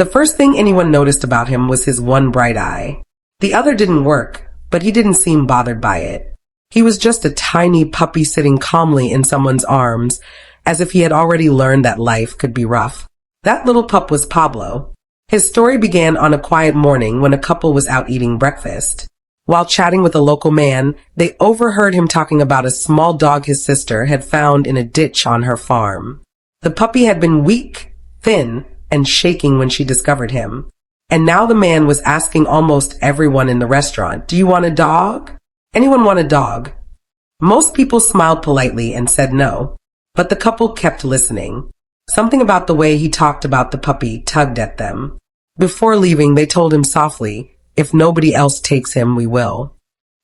The first thing anyone noticed about him was his one bright eye. The other didn't work, but he didn't seem bothered by it. He was just a tiny puppy sitting calmly in someone's arms, as if he had already learned that life could be rough. That little pup was Pablo. His story began on a quiet morning when a couple was out eating breakfast. While chatting with a local man, they overheard him talking about a small dog his sister had found in a ditch on her farm. The puppy had been weak, thin, and shaking when she discovered him. And now the man was asking almost everyone in the restaurant, "Do you want a dog? Anyone want a dog?" Most people smiled politely and said no, but the couple kept listening. Something about the way he talked about the puppy tugged at them. Before leaving, they told him softly, "If nobody else takes him, we will."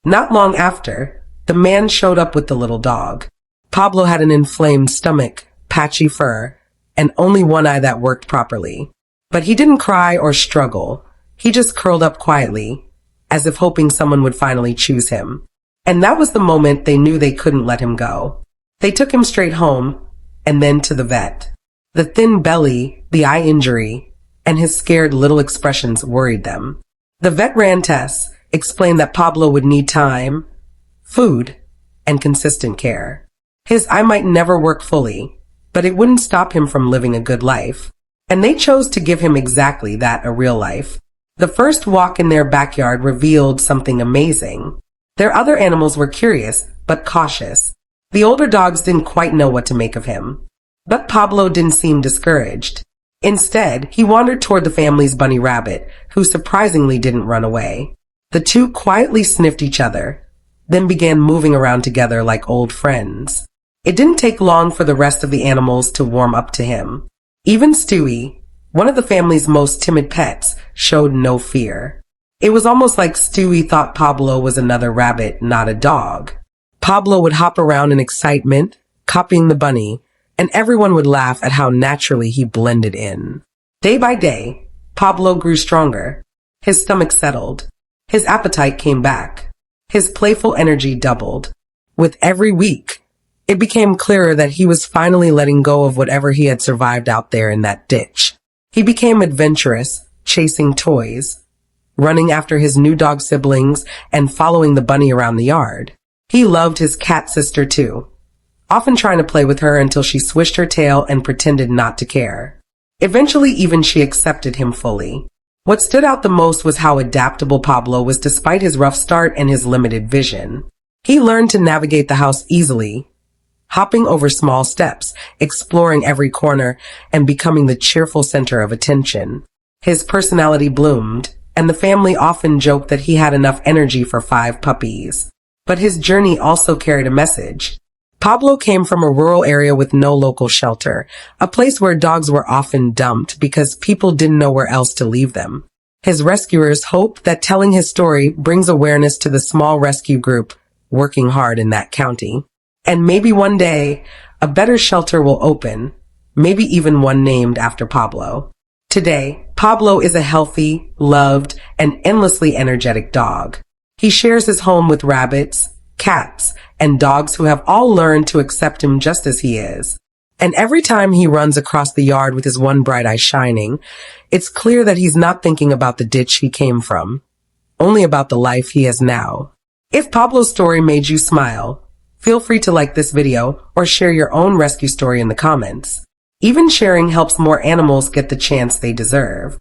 Not long after, the man showed up with the little dog. Pablo had an inflamed stomach, patchy fur, and only one eye that worked properly. But he didn't cry or struggle. He just curled up quietly, as if hoping someone would finally choose him. And that was the moment they knew they couldn't let him go. They took him straight home, and then to the vet. The thin belly, the eye injury, and his scared little expressions worried them. The vet ran tests, explained that Pablo would need time, food, and consistent care. His eye might never work fully, but it wouldn't stop him from living a good life. And they chose to give him exactly that, a real life. The first walk in their backyard revealed something amazing. Their other animals were curious, but cautious. The older dogs didn't quite know what to make of him. But Pablo didn't seem discouraged. Instead, he wandered toward the family's bunny rabbit, who surprisingly didn't run away. The two quietly sniffed each other, then began moving around together like old friends. It didn't take long for the rest of the animals to warm up to him. Even Stewie, one of the family's most timid pets, showed no fear. It was almost like Stewie thought Pablo was another rabbit, not a dog. Pablo would hop around in excitement, copying the bunny, and everyone would laugh at how naturally he blended in. Day by day, Pablo grew stronger. His stomach settled. His appetite came back. His playful energy doubled. With every week, it became clearer that he was finally letting go of whatever he had survived out there in that ditch. He became adventurous, chasing toys, running after his new dog siblings, and following the bunny around the yard. He loved his cat sister too, often trying to play with her until she swished her tail and pretended not to care. Eventually, even she accepted him fully. What stood out the most was how adaptable Pablo was despite his rough start and his limited vision. He learned to navigate the house easily, hopping over small steps, exploring every corner, and becoming the cheerful center of attention. His personality bloomed, and the family often joked that he had enough energy for 5 puppies. But his journey also carried a message. Pablo came from a rural area with no local shelter, a place where dogs were often dumped because people didn't know where else to leave them. His rescuers hope that telling his story brings awareness to the small rescue group working hard in that county. And maybe one day, a better shelter will open, maybe even one named after Pablo. Today, Pablo is a healthy, loved, and endlessly energetic dog. He shares his home with rabbits, cats, and dogs who have all learned to accept him just as he is. And every time he runs across the yard with his one bright eye shining, it's clear that he's not thinking about the ditch he came from, only about the life he has now. If Pablo's story made you smile, feel free to like this video or share your own rescue story in the comments. Even sharing helps more animals get the chance they deserve.